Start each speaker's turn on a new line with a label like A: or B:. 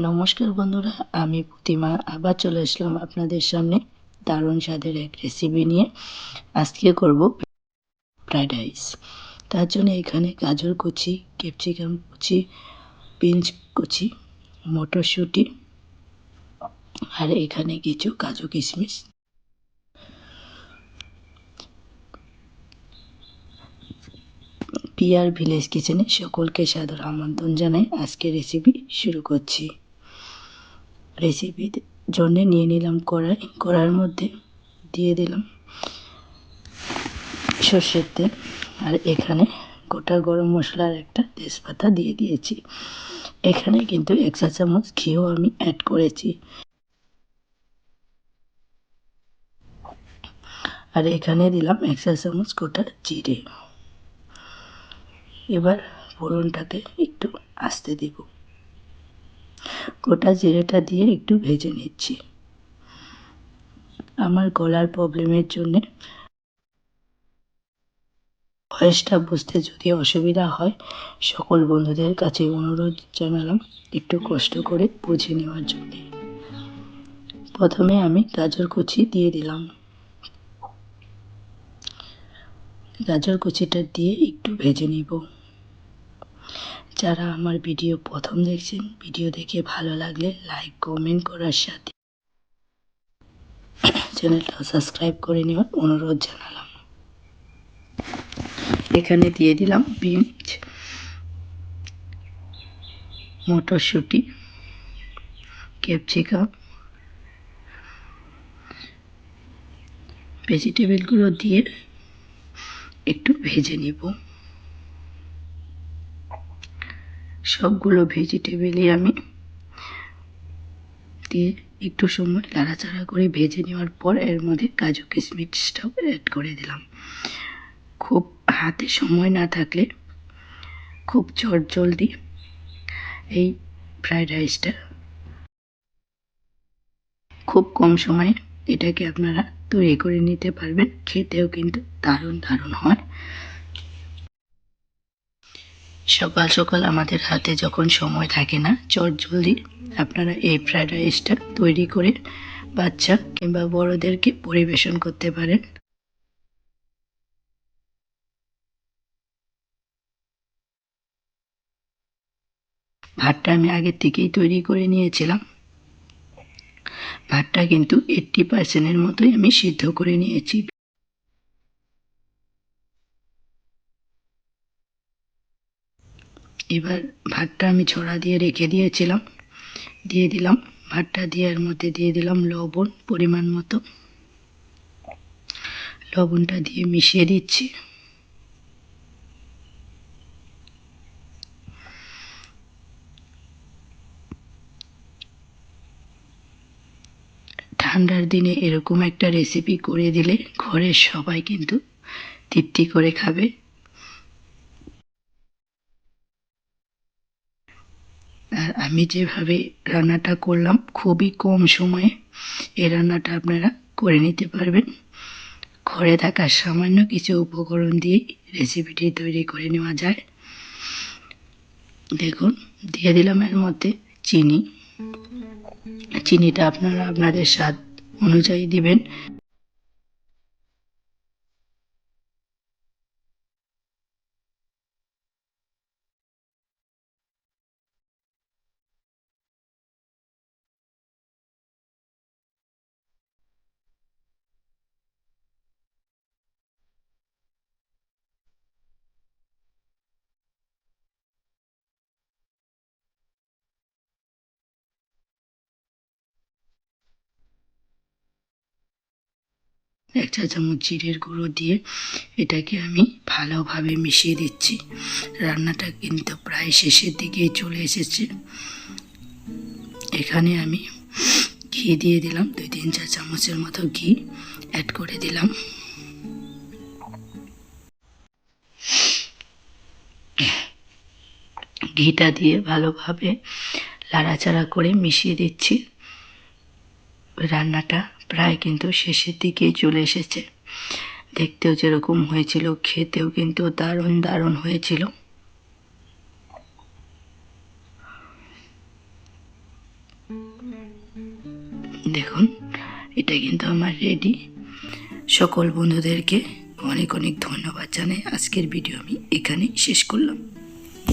A: নমস্কার বন্ধুরা, আমি প্রতিমা আবার চলে আসলাম আপনাদের সামনে দারুণ স্বাদের এক রেসিপি নিয়ে। আজকে করব ফ্রাইড রাইস। তার জন্য এখানে গাজর কুচি, ক্যাপসিকাম কুচি, বিনস কুচি, মটরশুঁটি আর এখানে কিছু কাজু কিশমিশ। পিয়ার ভিলেজ কিচেনে সকলকে সাদর আমন্ত্রণ জানাই। আজকে রেসিপি শুরু করছি। রেসিপির জন্য নিয়ে নিলাম কড়াই। কড়াইয়ের মধ্যে দিয়ে দিলাম সর্ষের তেল, আর এখানে গোটা গরম মশলার একটা তেজপাতা দিয়ে দিয়েছি। এখানে কিন্তু 1 চা চামচ ঘিও আমি অ্যাড করেছি। আর এখানে দিলাম 1 চা চামচ গোটা জিরে। এবার ফোড়নটাকে একটু আস্তে দেব। গোটা জিরেটা দিয়ে একটু ভেজে নিচ্ছি। আমার গলার প্রবলেমের জন্যে ভয়েসটা বুঝতে যদি অসুবিধা হয়, সকল বন্ধুদের কাছে অনুরোধ জানালাম একটু কষ্ট করে বুঝে নেওয়ার জন্য। প্রথমে আমি গাজর কুচি দিয়ে দিলাম। গাজর কুচিটা দিয়ে একটু ভেজে নিব। যারা আমার ভিডিও প্রথম দেখছেন, ভিডিও দেখে ভালো লাগলে লাইক কমেন্ট করার সাথে চ্যানেলটা সাবস্ক্রাইব করে নেওয়ার অনুরোধ জানালাম। এখানে দিয়ে দিলাম বিনস, মটরশুঁটি, ক্যাপসিকাম। ভেজিটেবলগুলো দিয়ে একটু ভেজে নিব। সবগুলো ভেজিটেবলই আমি দিয়ে একটু সময় নাড়াচাড়া করে ভেজে নেওয়ার পর এর মধ্যে কাজু কিশমিশটাও অ্যাড করে দিলাম। খুব হাতে সময় না থাকলে খুব জলদি এই ফ্রাইড রাইসটা খুব কম সময়ে এটাকে আপনারা তৈরি করে নিতে পারবেন। খেতেও কিন্তু দারুণ হয়। সকাল সকাল আমাদের হাতে যখন সময় থাকে না, জলদি আপনারা এই ফ্রাইড রাইসটা তৈরি করে বাচ্চা কিংবা বড়দেরকে পরিবেশন করতে পারেন। ভাতটা আমি আগের থেকেই তৈরি করে নিয়েছিলাম। ভাতটা কিন্তু 80% মতোই আমি সিদ্ধ করে নিয়েছি। এবার ভাতটা আমি ছড়া দিয়ে রেখে দিয়েছিলাম, দিয়ে দিলাম। ভাতটা দিয়ে এর মধ্যে দিয়ে দিলাম লবণ পরিমাণ মতো। লবণটা দিয়ে মিশিয়ে দিচ্ছি। ঠান্ডার দিনে এরকম একটা রেসিপি করে দিলে ঘরের সবাই কিন্তু তৃপ্তি করে খাবে। আর আমি যেভাবে রান্নাটা করলাম, খুবই কম সময়ে এই রান্নাটা আপনারা করে নিতে পারবেন। ঘরে থাকা সামান্য কিছু উপকরণ দিয়েই রেসিপিটি তৈরি করে নেওয়া যায়। দেখুন, দিয়ে দিলাম এর মধ্যে চিনি। চিনিটা আপনারা আপনাদের স্বাদ অনুযায়ী দিবেন। এক চা চামচ জিরের গুঁড়ো দিয়ে এটাকে আমি ভালোভাবে মিশিয়ে দিচ্ছি। রান্নাটা কিন্তু প্রায় শেষের দিকে চলে এসেছে। এখানে আমি ঘি দিয়ে দিলাম, 2-3 চা চামচের মতো ঘি অ্যাড করে দিলাম। ঘিটা দিয়ে ভালোভাবে নাড়াচাড়া করে মিশিয়ে দিচ্ছি। রান্নাটা প্রায় কিন্তু শেষের দিকেই চলে এসেছে। দেখতেও যেরকম হয়েছিল, খেতেও কিন্তু দারুণ হয়েছিল। দেখুন এটা কিন্তু আমার রেডি। সকল বন্ধুদেরকে অনেক অনেক ধন্যবাদ জানাই। আজকের ভিডিও আমি এখানেই শেষ করলাম।